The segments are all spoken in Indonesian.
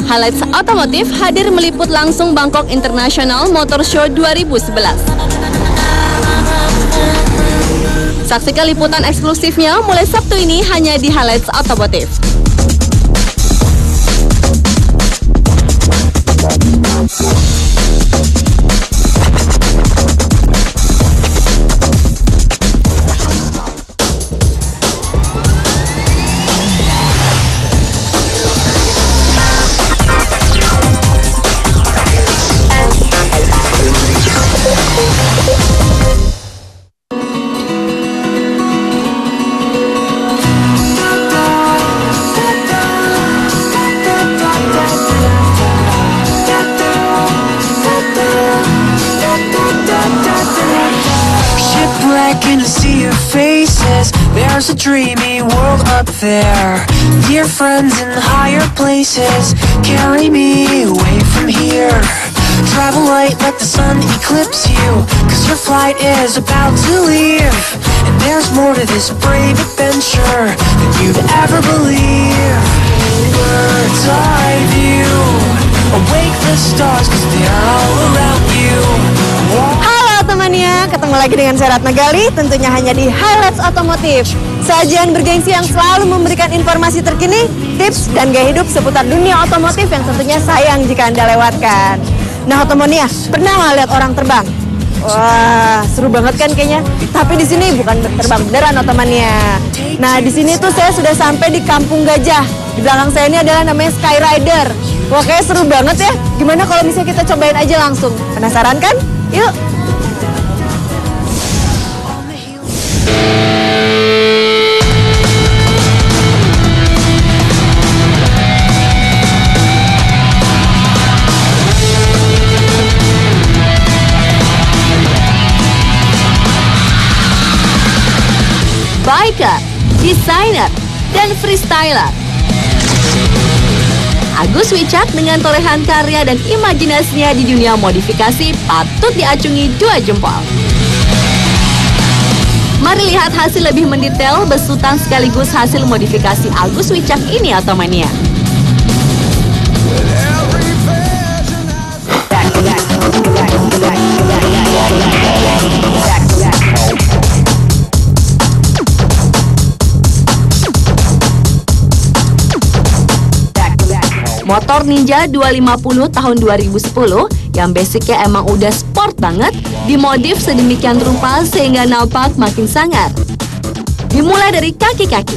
Highlights Otomotif hadir meliput langsung Bangkok International Motor Show 2011. Saksikan liputan eksklusifnya mulai Sabtu ini hanya di Highlights Otomotif. In a sea of faces, there's a dreamy world up there. Dear friends in higher places, carry me away from here. Travel light, let the sun eclipse you, cause your flight is about to leave. And there's more to this brave adventure than you'd ever believe. Bird's eye view, awake the stars cause they're all around you. Temannya, ketemu lagi dengan saya Ratna Gali, tentunya hanya di Highlights Otomotif. Sajian bergengsi yang selalu memberikan informasi terkini, tips, dan gaya hidup seputar dunia otomotif yang tentunya sayang jika Anda lewatkan. Nah, Otomonia, pernah nggak lihat orang terbang? Wah, seru banget kan kayaknya. Tapi di sini bukan terbang beneran, Otomonia. Nah, di sini tuh saya sudah sampai di Kampung Gajah. Di belakang saya ini adalah namanya Skyrider. Wah, kayaknya seru banget ya. Gimana kalau misalnya kita cobain aja langsung? Penasaran kan? Yuk! Biker, desainer, dan freestyler. Agus Wicak dengan torehan karya dan imajinasinya di dunia modifikasi patut diacungi 2 jempol. Mari lihat hasil lebih mendetail besutan sekaligus hasil modifikasi Agus Wicak ini, Otomania. Motor Ninja 250 tahun 2010 yang basicnya emang udah sport banget, dimodif sedemikian rupa sehingga nampak makin sangar. Dimulai dari kaki-kaki.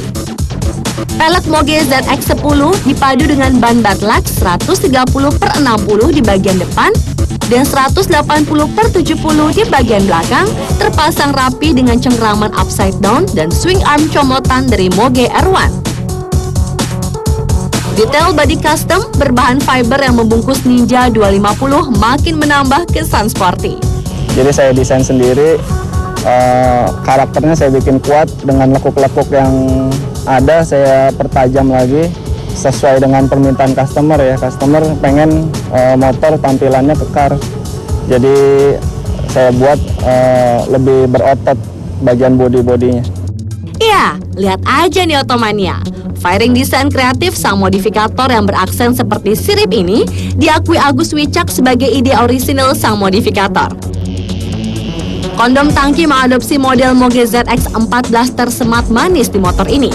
Pelek Moge ZX10 dipadu dengan ban Batlux 130/60 di bagian depan dan 180/70 di bagian belakang, terpasang rapi dengan cengkraman upside down dan swing arm comotan dari Moge R1. Detail body custom berbahan fiber yang membungkus Ninja 250 makin menambah kesan sporty. Jadi saya desain sendiri, karakternya saya bikin kuat dengan lekuk-lekuk yang ada, saya pertajam lagi sesuai dengan permintaan customer ya. Customer pengen motor tampilannya kekar, jadi saya buat lebih berotot bagian body-bodinya. Iya, lihat aja nih Otomania. Firing desain kreatif sang modifikator yang beraksen seperti sirip ini diakui Agus Wicak sebagai ide orisinal sang modifikator. Kondom tangki mengadopsi model Moge ZX14 tersemat manis di motor ini.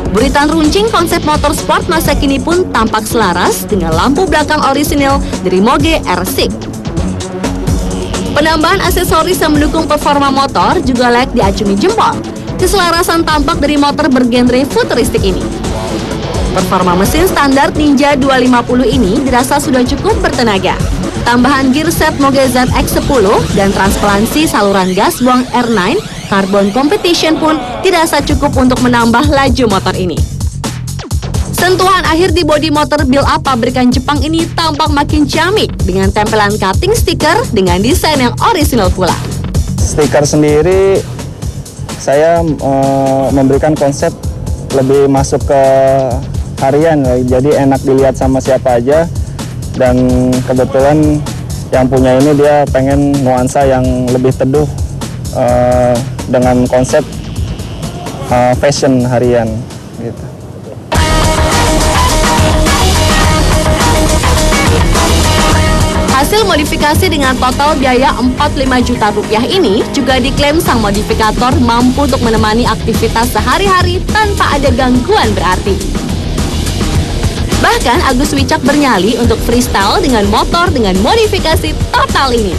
Buritan runcing konsep motor sport masa kini pun tampak selaras dengan lampu belakang orisinal dari Moge R6. Penambahan aksesoris yang mendukung performa motor juga layak diacungi jempol. Keselarasan tampak dari motor bergenre futuristik ini. Performa mesin standar Ninja 250 ini dirasa sudah cukup bertenaga. Tambahan gear set Moge ZX10 dan transparansi saluran gas buang R9 Carbon Competition pun dirasa cukup untuk menambah laju motor ini. Sentuhan akhir di bodi motor build-up pabrikan Jepang ini tampak makin ciamik dengan tempelan cutting stiker dengan desain yang orisinal pula. Stiker sendiri saya memberikan konsep lebih masuk ke harian, jadi enak dilihat sama siapa aja, dan kebetulan yang punya ini dia pengen nuansa yang lebih teduh dengan konsep fashion harian gitu. Hasil modifikasi dengan total biaya 45 juta rupiah ini juga diklaim sang modifikator mampu untuk menemani aktivitas sehari-hari tanpa ada gangguan berarti. Bahkan Agus Wicak bernyali untuk freestyle dengan motor dengan modifikasi total ini.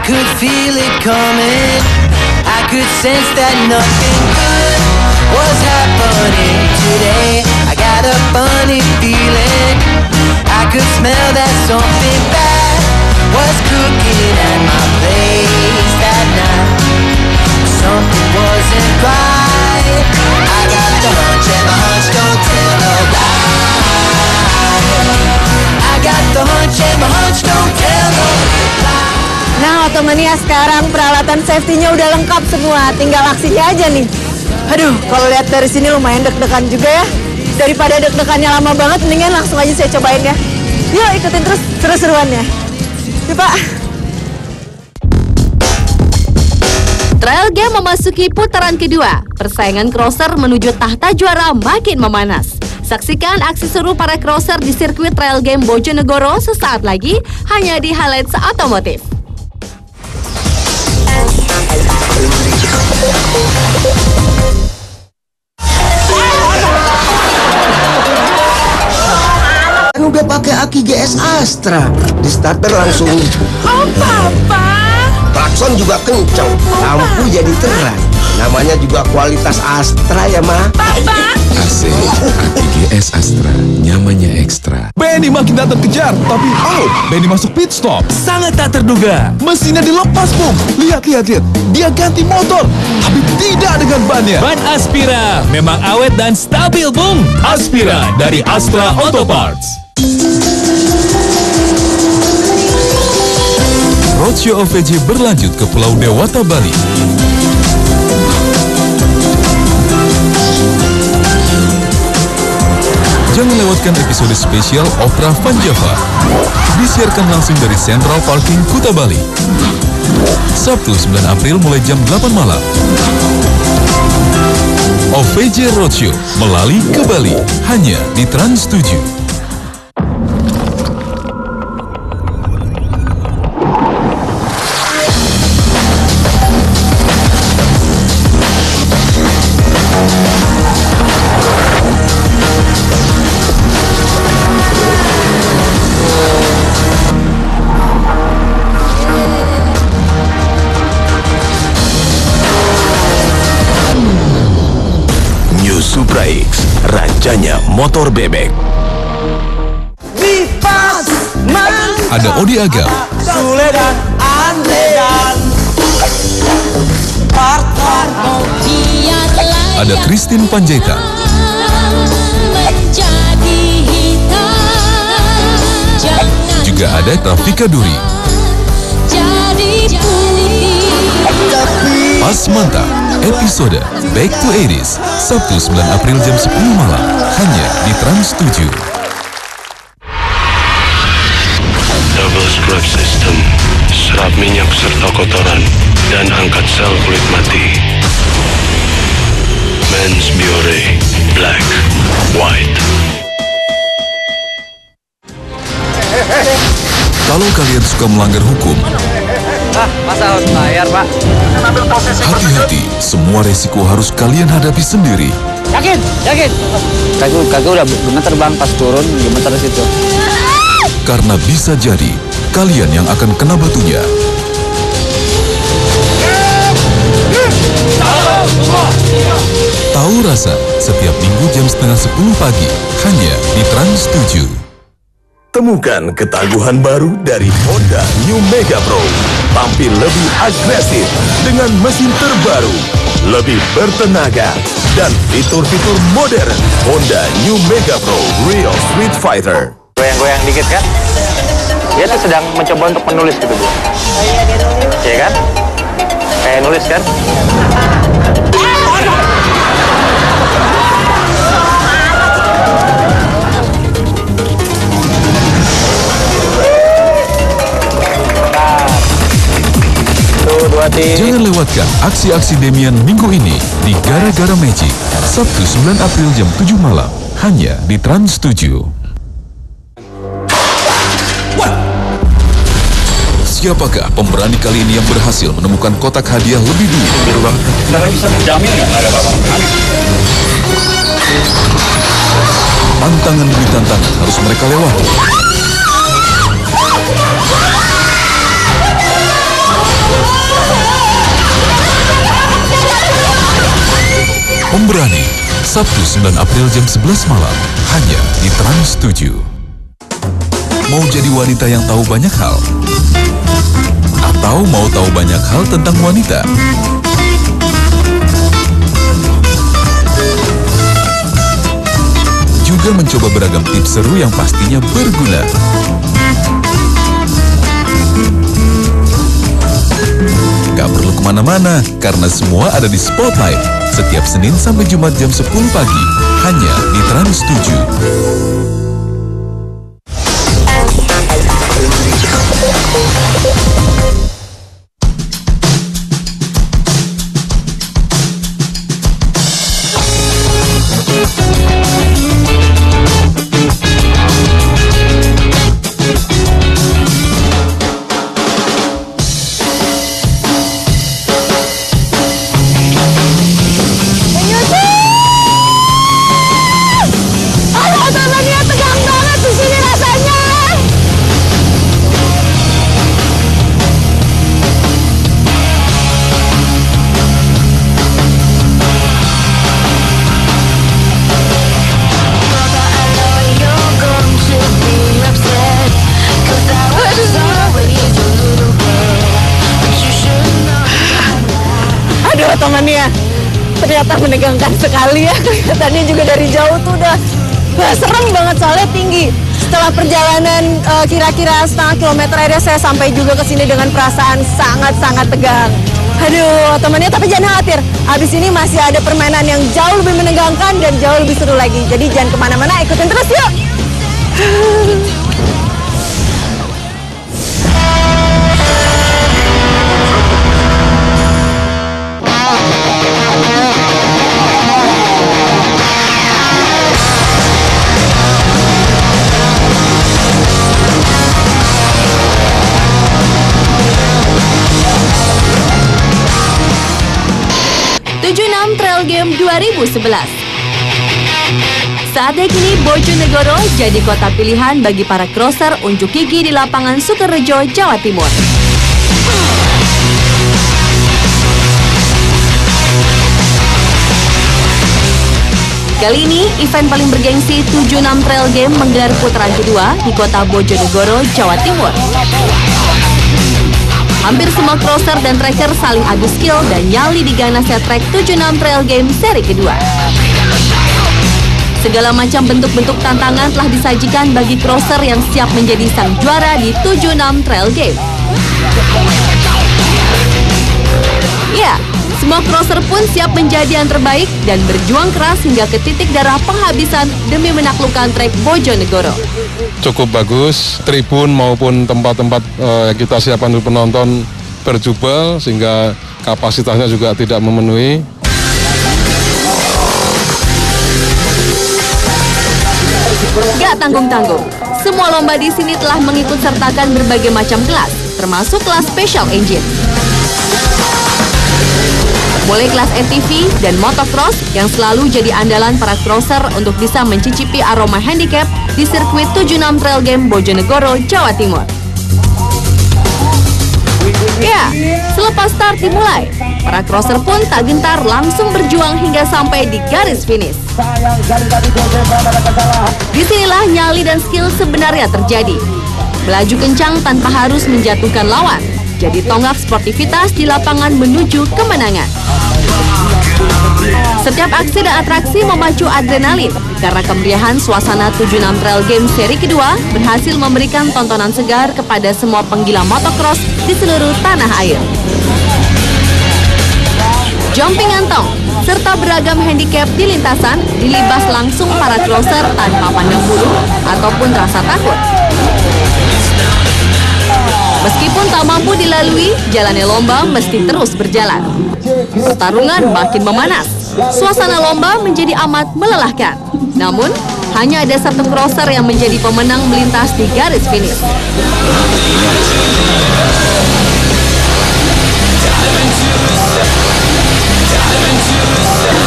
Could feel it coming. I could sense that nothing good was happening today. I got a funny feeling. I could smell that something bad was cooking at my place that night. Something wasn't right. I got the hunch and my hunch don't tell no lie. I got the hunch and my hunch don't tell no lie. Nah, Otomania sekarang peralatan safety-nya udah lengkap semua, tinggal aksinya aja nih. Aduh, kalau lihat dari sini lumayan deg-degan juga ya. Daripada deg-degannya lama banget, mendingan langsung aja saya cobain ya. Yuk, ikutin terus seru-seruannya. Yuk, Pak. Trail game memasuki putaran kedua. Persaingan crosser menuju tahta juara makin memanas. Saksikan aksi seru para crosser di sirkuit trail game Bojonegoro sesaat lagi hanya di Highlights Otomotif. Udah pakai aki GS Astra, di starter langsung. Oh, Papa. Klakson juga kenceng, lampu jadi terang. Namanya juga kualitas Astra ya, Ma. Papa. AC aki GS Astra, nyamannya ekstra. Benny makin datang kejar, tapi Benny masuk pit stop. Sangat tak terduga. Mesinnya dilepas, Bung. Lihat. Dia ganti motor, tapi tidak dengan bannya. Ban Aspira memang awet dan stabil, Bung. Aspira dari Astra Auto Parts. Roadshow OVJ berlanjut ke Pulau Dewata, Bali. Jangan lewatkan episode spesial Opera Van Java. Disiarkan langsung dari Central Parking Kuta Bali. Sabtu 9 April mulai jam 8 malam. OVJ Roadshow melali ke Bali hanya di Trans 7. Supra X, rajanya motor bebek. Ada Odi Agam, ada Christine Panjaitan, juga ada Rafika Duri. Pas Mantap, episode Back to 80s, Sabtu 9 April jam 10 malam, hanya di Trans 7. Double scrub system, serap minyak serta kotoran, dan angkat sel kulit mati. Men's Biore, black, white. Kalau kalian suka melanggar hukum, masa harus bayar, Pak? hati-hati, semua resiko harus kalian hadapi sendiri. Yakin? Kaki udah gemeter, Bang, pas turun gemeter situ. Karena bisa jadi kalian yang akan kena batunya. Tahu rasa setiap minggu jam setengah 10 pagi hanya di Trans 7. Temukan ketangguhan baru dari Honda New Mega Pro. Tampil lebih agresif dengan mesin terbaru, lebih bertenaga, dan fitur-fitur modern. Honda New Mega Pro Real Street Fighter. Goyang-goyang dikit kan? Dia tuh sedang mencoba untuk menulis gitu, Bu. Iya, dia nulis. Iya kan? Kayak nulis kan? Jangan lewatkan aksi-aksi Demian minggu ini di Gara-Gara Magic, Sabtu 9 April jam 7 malam, hanya di Trans 7. Siapakah pemberani kali ini yang berhasil menemukan kotak hadiah lebih dulu? Tantangan demi tantangan harus mereka lewati. Pemberani, Sabtu 9 April jam 11 malam, hanya di Trans 7. Mau jadi wanita yang tahu banyak hal? Atau mau tahu banyak hal tentang wanita? Juga mencoba beragam tips seru yang pastinya berguna. Gak perlu kemana-mana, karena semua ada di Spotlight. Setiap Senin sampai Jumat jam 10 pagi, hanya di Trans 7. Teman-temannya ternyata menegangkan sekali ya, kelihatannya juga dari jauh tuh udah serem banget soalnya tinggi. Setelah perjalanan kira-kira setengah kilometer akhirnya saya sampai juga ke sini dengan perasaan sangat-sangat tegang. Aduh temannya, tapi jangan khawatir, habis ini masih ada permainan yang jauh lebih menegangkan dan jauh lebih seru lagi. Jadi jangan kemana-mana, ikutin terus yuk. Trail Game 2011. Saatnya kini Bojonegoro jadi kota pilihan bagi para crosser unjuk gigi di lapangan Sukorejo, Jawa Timur. Kali ini, event paling bergengsi 76 Trail Game menggelar putaran kedua di kota Bojonegoro, Jawa Timur. Hampir semua crosser dan tracker saling adu skill dan nyali di ganasnya trek 76 Trail Game seri kedua. Segala macam bentuk-bentuk tantangan telah disajikan bagi crosser yang siap menjadi sang juara di 76 Trail Game. Ya, semua crosser pun siap menjadi yang terbaik dan berjuang keras hingga ke titik darah penghabisan demi menaklukkan trek Bojonegoro. Cukup bagus, tribun maupun tempat-tempat kita siapkan untuk penonton berjubel sehingga kapasitasnya juga tidak memenuhi. Gak tanggung-tanggung, semua lomba di sini telah mengikut sertakan berbagai macam kelas, termasuk kelas Special Engine. Mulai kelas ATV dan motocross yang selalu jadi andalan para crosser untuk bisa mencicipi aroma handicap di sirkuit 76 Trail Game Bojonegoro, Jawa Timur. Ya, selepas start dimulai, para crosser pun tak gentar langsung berjuang hingga sampai di garis finish. Disinilah nyali dan skill sebenarnya terjadi. Melaju kencang tanpa harus menjatuhkan lawan. Jadi tonggak sportivitas di lapangan menuju kemenangan. Setiap aksi dan atraksi memacu adrenalin, karena kemeriahan suasana 76 Trail Game seri kedua berhasil memberikan tontonan segar kepada semua penggila motocross di seluruh tanah air. Jumping antong serta beragam handicap di lintasan dilibas langsung para crosser tanpa pandang bulu ataupun rasa takut. Meskipun tak mampu dilalui, jalannya lomba mesti terus berjalan. Pertarungan makin memanas, suasana lomba menjadi amat melelahkan. Namun, hanya ada satu crosser yang menjadi pemenang melintas di garis finish.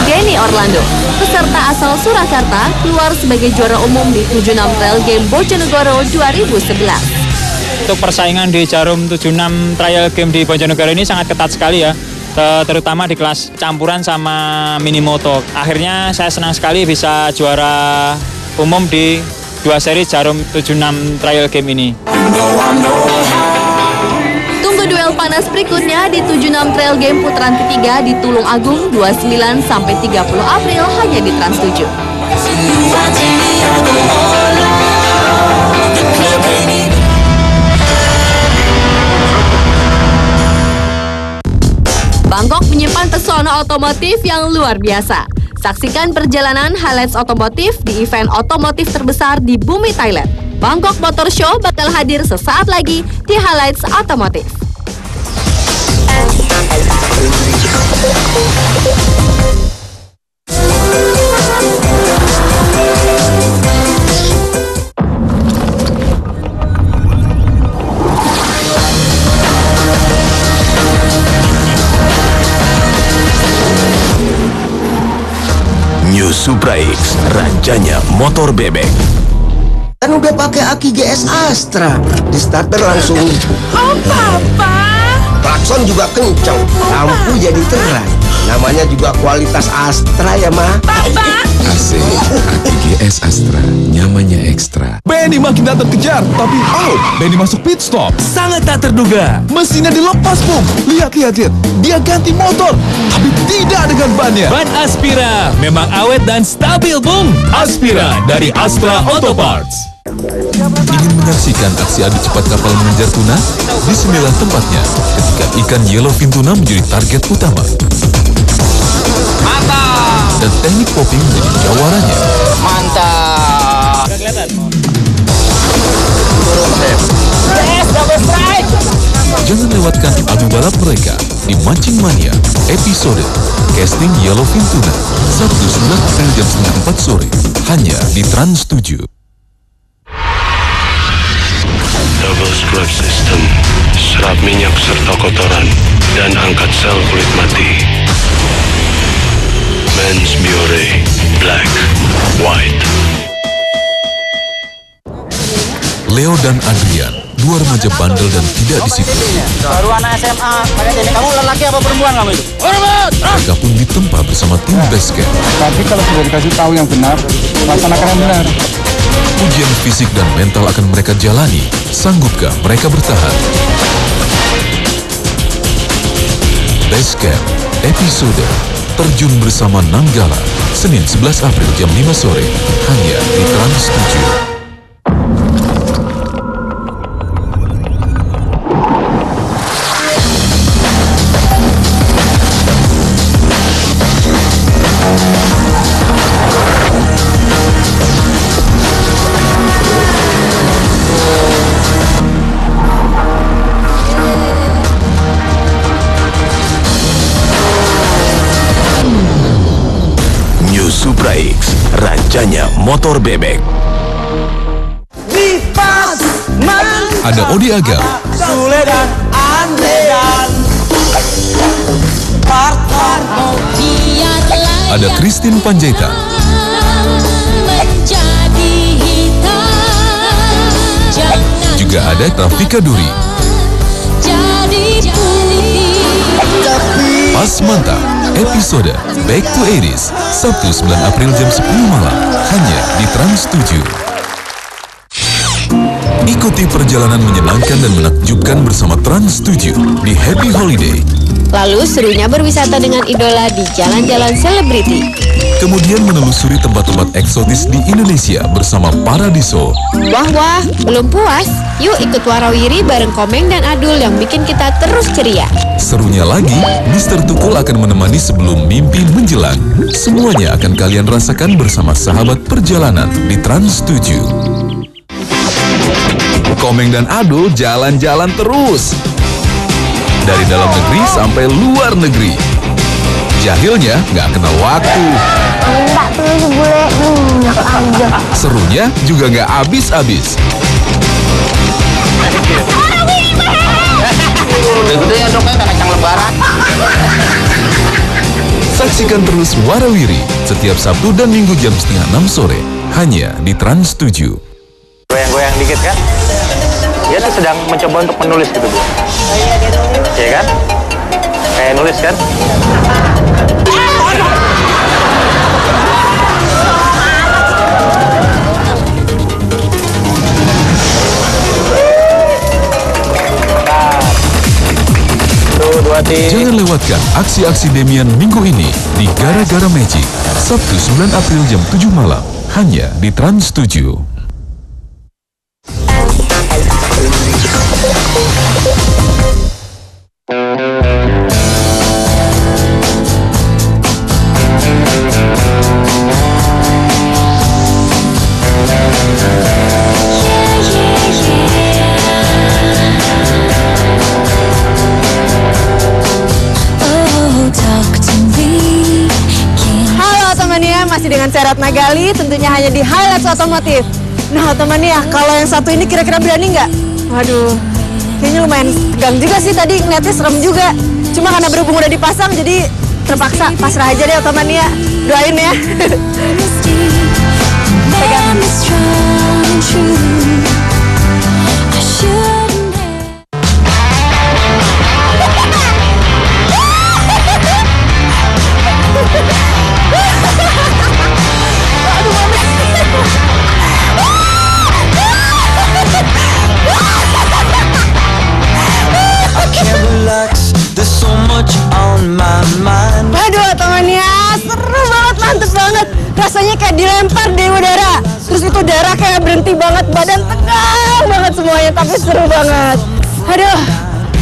Denny Orlando, peserta asal Surakarta, keluar sebagai juara umum di 76 Trail Game Bojonegoro 2011. Untuk persaingan di jarum 76 Trail Game di Bojonegoro ini sangat ketat sekali ya, terutama di kelas campuran sama mini moto. Akhirnya saya senang sekali bisa juara umum di 2 seri jarum 76 Trail Game ini. Tunggu duel panas berikutnya di 76 Trail Game putaran ketiga di Tulung Agung 29 sampai 30 April hanya di Trans 7. Bangkok menyimpan pesona otomotif yang luar biasa. Saksikan perjalanan highlights otomotif di event otomotif terbesar di bumi Thailand. Bangkok Motor Show bakal hadir sesaat lagi di highlights otomotif. New Supra X, rajanya motor bebek. Kan udah pakai aki GS Astra, di starter langsung. Oh papa, klakson juga kenceng, lampu jadi terang. Namanya juga kualitas Astra ya ma. papa. AC, aki GS Astra, nyamannya ekstra. Benny makin tak terkejar, tapi Benny masuk pit stop. Sangat tak terduga. Mesinnya dilepas, Bung. Lihat. Dia ganti motor, tapi tidak dengan bannya. Ban Aspira memang awet dan stabil, Bung. Aspira dari Astra Auto Parts. Ingin menyaksikan aksi adu cepat kapal mengejar tuna? Disinilah tempatnya ketika ikan yellowfin tuna menjadi target utama. Mantap. Dan teknik popping menjadi jawarannya. Mantap. Udah kelihatan? Yes, double strike. Jangan lewatkan adu balap mereka di Mancing Mania episode Casting Yellowfin Tuna Sabtu 9 April jam 3:30 sore hanya di Trans 7. Double scrub system, serap minyak serta kotoran, dan angkat sel kulit mati. Men's Biore, black, white. Leo dan Adrian, dua remaja bandel dan tidak disiplin. Baru anak SMA, pakai teknik. Kamu lelaki apa perempuan kamu itu? Mereka pun ditempa bersama tim basket. Tapi kalau sudah dikasih tahu yang benar, laksanakan yang benar. Ujian fisik dan mental akan mereka jalani. Sanggupkah mereka bertahan? Basecamp, episode Terjun Bersama Nanggala, Senin 11 April jam 5 sore, hanya di Trans 7. Supra X, rajanya motor bebek. Ada Odi Agam, Sule dan Andrean. ada Christine Panjaitan, juga ada Rafika Duri. Pas Mantap, episode Back to 80s, Sabtu 9 April jam 10 malam, hanya di Trans 7. Ikuti perjalanan menyenangkan dan menakjubkan bersama Trans 7 di Happy Holiday. Lalu serunya berwisata dengan idola di jalan-jalan selebriti. Kemudian menelusuri tempat-tempat eksotis di Indonesia bersama Paradiso. Wah, belum puas? Yuk ikut warawiri bareng Komeng dan Adul yang bikin kita terus ceria. Serunya lagi, Mr. Tukul akan menemani sebelum mimpi menjelang. Semuanya akan kalian rasakan bersama sahabat perjalanan di Trans 7. Komeng dan Adul jalan-jalan terus. Dari dalam negeri sampai luar negeri. Jahilnya nggak kenal waktu. Enggak tuh bule, enak aja. Serunya juga nggak habis-habis. Udah gede ya dok, kan yang lebaran. Saksikan terus Warawiri setiap Sabtu dan Minggu jam 5:30 sore hanya di Trans 7. Goyang-goyang dikit kan? Dia tuh sedang mencoba untuk menulis gitu Bu. Iya kan? Kayak nulis kan? Jangan lewatkan aksi-aksi Demian minggu ini di Gara-Gara Magic, Sabtu 9 April jam 7 malam, hanya di Trans 7. Masih dengan saya Ratna Gali, tentunya hanya di Highlights Otomotif. Nah teman-teman ya, kalau yang satu ini kira-kira berani nggak? Waduh, kayaknya lumayan tegang juga sih tadi, ngeliatnya serem juga. Cuma karena berhubung udah dipasang, jadi terpaksa pasrah aja deh teman-teman ya. Doain ya. Pegang. Waduh temannya, seru banget, mantep banget. Rasanya kayak dilempar di udara. Terus itu udara kayak berhenti banget, badan tegang banget semuanya, tapi seru banget. Aduh,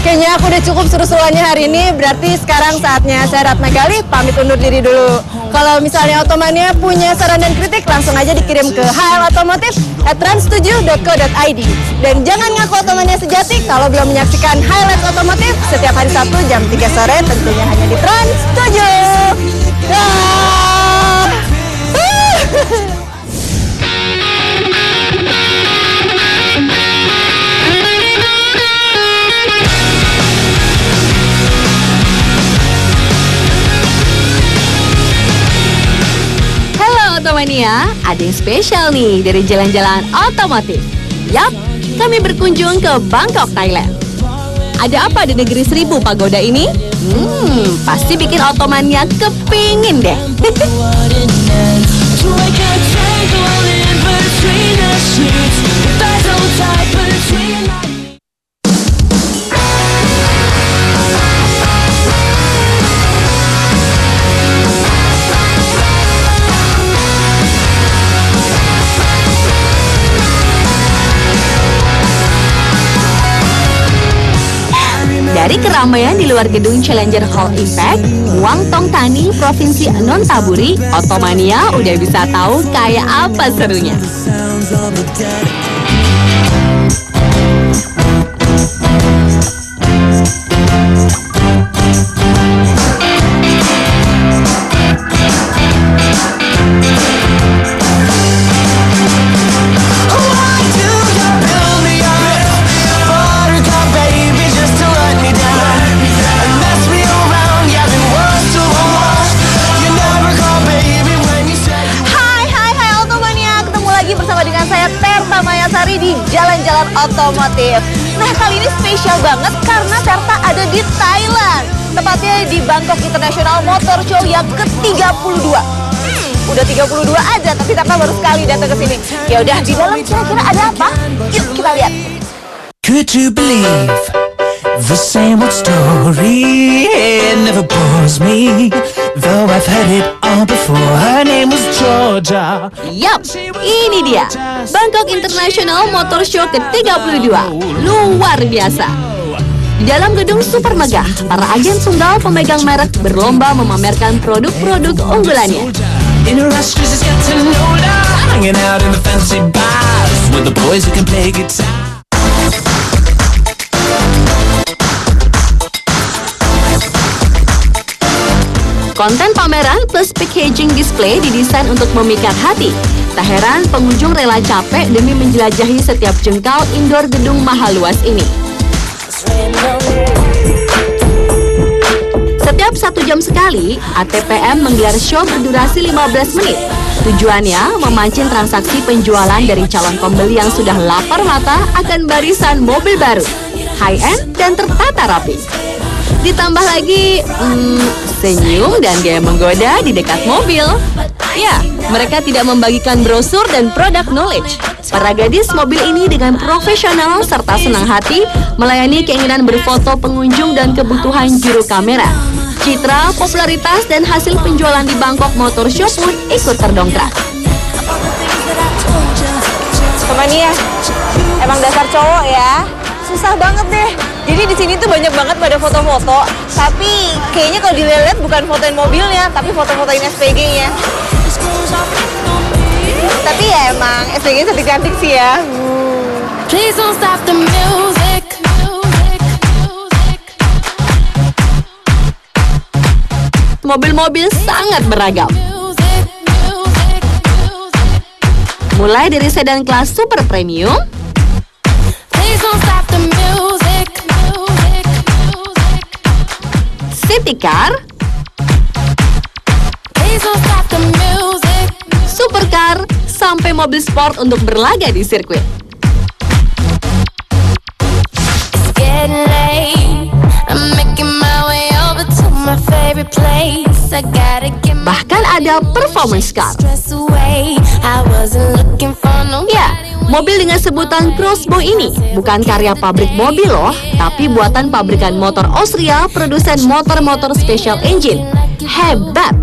kayaknya aku udah cukup seru-seruannya hari ini. Berarti sekarang saatnya saya Ratna Gali pamit undur diri dulu. Kalau misalnya Otomania punya saran dan kritik, langsung aja dikirim ke hlautomotif@trans7.co.id. Dan jangan ngaku Otomania sejati kalau belum menyaksikan Highlights Otomotif setiap hari Sabtu jam 3 sore, tentunya hanya di Trans 7. Otomania, ada yang spesial nih dari jalan-jalan otomotif. Yap, kami berkunjung ke Bangkok, Thailand. Ada apa di negeri 1000 pagoda ini? Pasti bikin Otomania kepingin deh. Dari keramaian di luar gedung Challenger Hall Impact, Muang Thong Thani, Provinsi Nonthaburi, Otomania udah bisa tahu kayak apa serunya. Di jalan-jalan otomotif. Nah, kali ini spesial banget karena Serta ada di Thailand. Tepatnya di Bangkok International Motor Show yang ke-32. Udah 32 aja, tapi Serta baru sekali datang ke sini. Ya udah, di dalam kira-kira ada apa? Yuk kita lihat. good to believe the same old story. It never bores me, though I've heard it all before. Her name was Georgia. Yap, ini dia Bangkok International Motor Show ke-32. Luar biasa. Di dalam gedung super megah, para agen tunggal pemegang merek berlomba memamerkan produk-produk unggulannya. In a rush, 'cause it's got to know that. Hanging out in the fancy bars with the boys who can play guitar. Konten pameran plus packaging display didesain untuk memikat hati. Tak heran pengunjung rela capek demi menjelajahi setiap jengkal indoor gedung mahal luas ini. Setiap 1 jam sekali, ATPM menggelar show berdurasi 15 menit. Tujuannya memancing transaksi penjualan dari calon pembeli yang sudah lapar mata akan barisan mobil baru, high-end dan tertata rapi. Ditambah lagi senyum dan gaya menggoda di dekat mobil. Ya, mereka tidak membagikan brosur dan product knowledge. Para gadis mobil ini dengan profesional serta senang hati melayani keinginan berfoto pengunjung dan kebutuhan juru kamera. Citra, popularitas, dan hasil penjualan di Bangkok Motor Show pun ikut terdongkrak. Temannya, emang dasar cowok ya, susah banget deh. Jadi di sini tuh banyak banget pada foto-foto, tapi kayaknya kalau dilihat bukan fotoin mobilnya, tapi foto-fotoin SPG-nya. Tapi ya emang SPG cantik-cantik sih ya. Please don't stop the music. Mobil-mobil sangat beragam. Mulai dari sedan kelas super premium, city car, supercar, sampai mobil sport untuk berlaga di sirkuit. Bahkan ada performance car. Ya, mobil dengan sebutan Crossbow ini bukan karya pabrik mobil loh, tapi buatan pabrikan motor Austria, produsen motor-motor special engine. Hebat!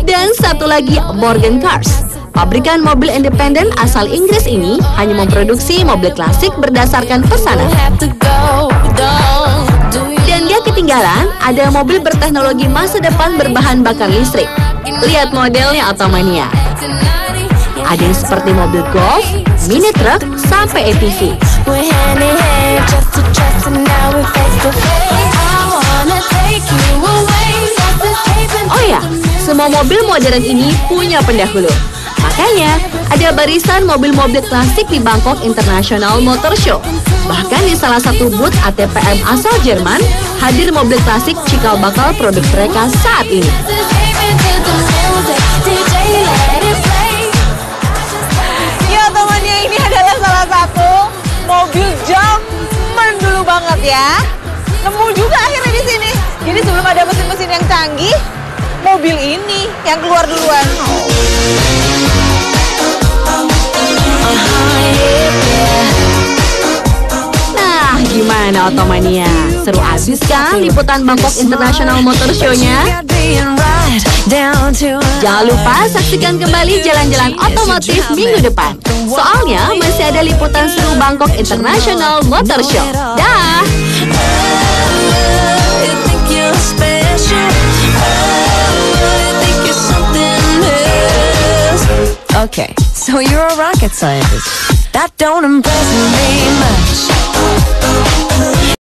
Dan satu lagi Morgan Cars. Pabrikan mobil independen asal Inggris ini hanya memproduksi mobil klasik berdasarkan pesanan. Dan gak ketinggalan, ada mobil berteknologi masa depan berbahan bakar listrik. Lihat modelnya Automania. Ada yang seperti mobil golf, mini truk, sampai ATV. Oh ya, semua mobil modern ini punya pendahulu. Makanya, ada barisan mobil-mobil klasik di Bangkok International Motor Show. Bahkan di salah satu booth ATPM asal Jerman, hadir mobil klasik cikal bakal produk mereka saat ini. Ya temannya, ini adalah salah satu mobil zaman dulu banget ya. Nemu juga akhirnya di sini. Jadi sebelum ada mesin-mesin yang canggih, mobil ini yang keluar duluan. Nah, gimana Automania? Seru abis kan liputan Bangkok International Motor Show-nya? Jangan lupa saksikan kembali jalan-jalan otomotif minggu depan. Soalnya masih ada liputan seru Bangkok International Motor Show. Dah! Okay, so you're a rocket scientist. That don't impress me.